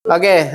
Oke,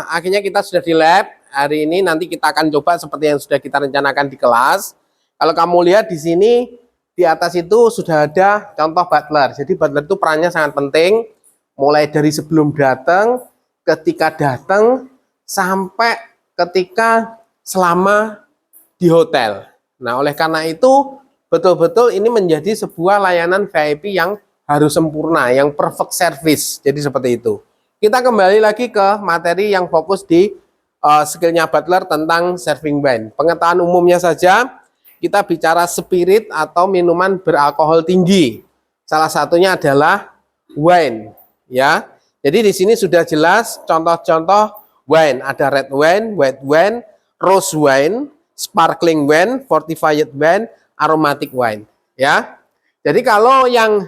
akhirnya kita sudah di lab. Hari ini nanti kita akan coba seperti yang sudah kita rencanakan di kelas. Kalau kamu lihat di sini, di atas itu sudah ada contoh butler. Jadi butler itu perannya sangat penting, mulai dari sebelum datang, ketika datang, sampai ketika selama di hotel. Nah, oleh karena itu, betul-betul ini menjadi sebuah layanan VIP yang harus sempurna, yang perfect service. Jadi seperti itu. Kita kembali lagi ke materi yang fokus di skillnya butler tentang serving wine. Pengetahuan umumnya saja, kita bicara spirit atau minuman beralkohol tinggi. Salah satunya adalah wine, ya. Jadi di sini sudah jelas contoh-contoh wine. Ada red wine, white wine, rose wine, sparkling wine, fortified wine, aromatic wine, ya. Jadi kalau yang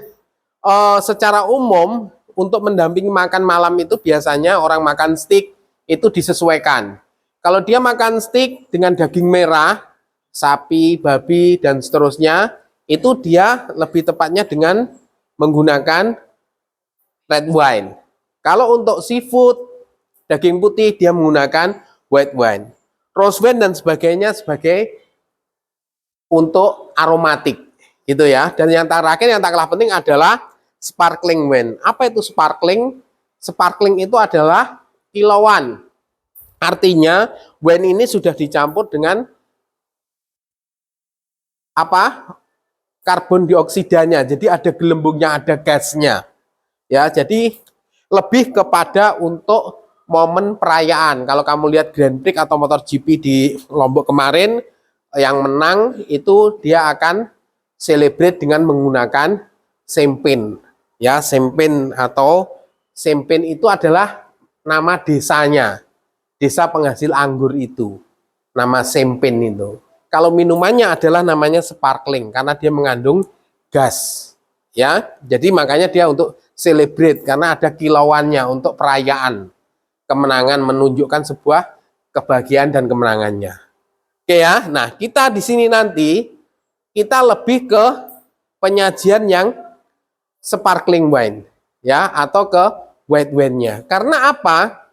secara umum untuk mendampingi makan malam itu biasanya orang makan steak itu disesuaikan. Kalau dia makan steak dengan daging merah, sapi, babi, dan seterusnya, itu dia lebih tepatnya dengan menggunakan red wine. Kalau untuk seafood, daging putih, dia menggunakan white wine. Rose wine dan sebagainya sebagai untuk aromatik, gitu ya. Dan yang terakhir, yang tak kalah penting adalah sparkling wine. Apa itu sparkling? Sparkling itu adalah kilauan. Artinya wine ini sudah dicampur dengan apa? Karbon dioksidanya. Jadi ada gelembungnya, ada gasnya. Ya, jadi lebih kepada untuk momen perayaan. Kalau kamu lihat Grand Prix atau MotoGP di Lombok kemarin, yang menang itu dia akan celebrate dengan menggunakan champagne. Ya, champagne atau champagne itu adalah nama desanya, desa penghasil anggur itu, nama champagne itu. Kalau minumannya adalah namanya sparkling karena dia mengandung gas, ya. Jadi makanya dia untuk celebrate karena ada kilauannya untuk perayaan kemenangan, menunjukkan sebuah kebahagiaan dan kemenangannya. Oke ya. Nah, kita di sini nanti kita lebih ke penyajian yang sparkling wine, ya, atau ke white wine-nya. Karena apa?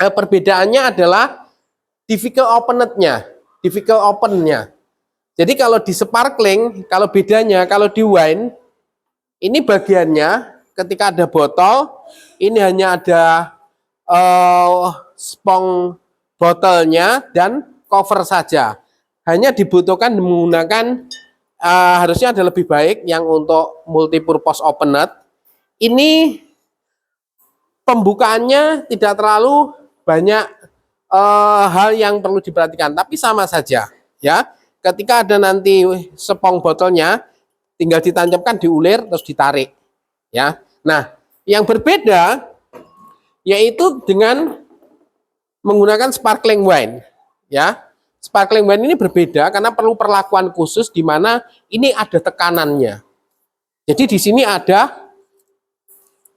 Perbedaannya adalah difficult open-nya. Jadi kalau di sparkling, kalau bedanya, kalau di wine, ini bagiannya ketika ada botol, ini hanya ada spong botolnya dan cover saja. Hanya dibutuhkan menggunakan harusnya ada lebih baik yang untuk multipurpose opener. Ini pembukaannya tidak terlalu banyak hal yang perlu diperhatikan, tapi sama saja, ya. Ketika ada nanti spong botolnya, tinggal ditancapkan, diulir, terus ditarik, ya. Nah, yang berbeda yaitu dengan menggunakan sparkling wine, ya. Sparkling wine ini berbeda karena perlu perlakuan khusus di mana ini ada tekanannya. Jadi di sini ada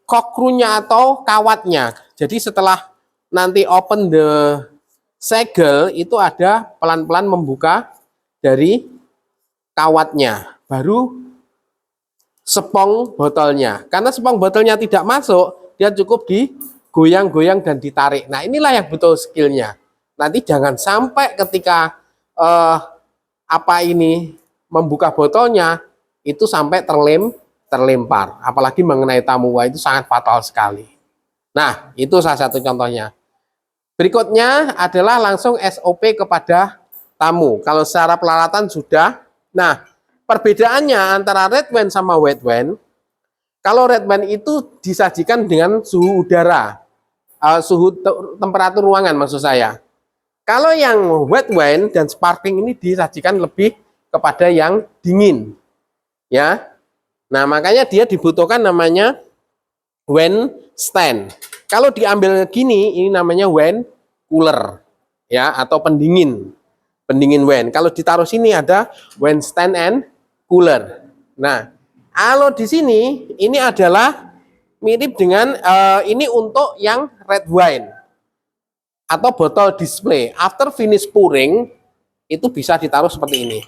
kokrunya atau kawatnya. Jadi setelah nanti open the segel itu ada pelan-pelan membuka dari kawatnya, baru spong botolnya. Karena spong botolnya tidak masuk, dia cukup digoyang-goyang dan ditarik. Nah, inilah yang butuh skillnya. Nanti jangan sampai ketika membuka botolnya itu sampai terlempar, apalagi mengenai tamu. Wah, itu sangat fatal sekali. Nah, itu salah satu contohnya. Berikutnya adalah langsung SOP kepada tamu. Kalau secara peralatan sudah. Nah, perbedaannya antara red wine sama white wine, kalau red wine itu disajikan dengan suhu udara, temperatur ruangan maksud saya. Kalau yang white wine dan sparkling ini disajikan lebih kepada yang dingin, ya. Nah, makanya dia dibutuhkan namanya wine stand. Kalau diambil gini, ini namanya wine cooler, ya, atau pendingin wine. Kalau ditaruh sini ada wine stand and cooler. Nah, kalau di sini ini adalah mirip dengan ini untuk yang red wine atau botol display. After finish pouring itu bisa ditaruh seperti ini.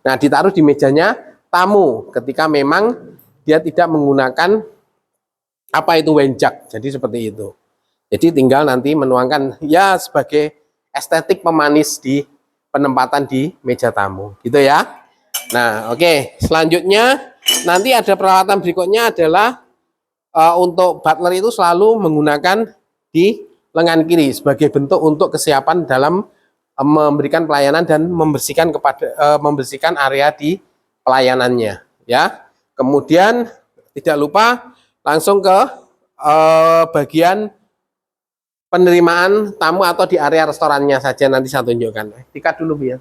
Nah, ditaruh di mejanya tamu ketika memang dia tidak menggunakan apa itu wenjak. Jadi seperti itu. Jadi tinggal nanti menuangkan ya sebagai estetik pemanis di penempatan di meja tamu, gitu ya. Nah, oke. Selanjutnya nanti ada peralatan berikutnya adalah untuk butler itu selalu menggunakan di lengan kiri sebagai bentuk untuk kesiapan dalam memberikan pelayanan dan membersihkan area di pelayanannya, ya. Kemudian tidak lupa langsung ke bagian penerimaan tamu atau di area restorannya saja nanti saya tunjukkan. Tiket dulu, ya.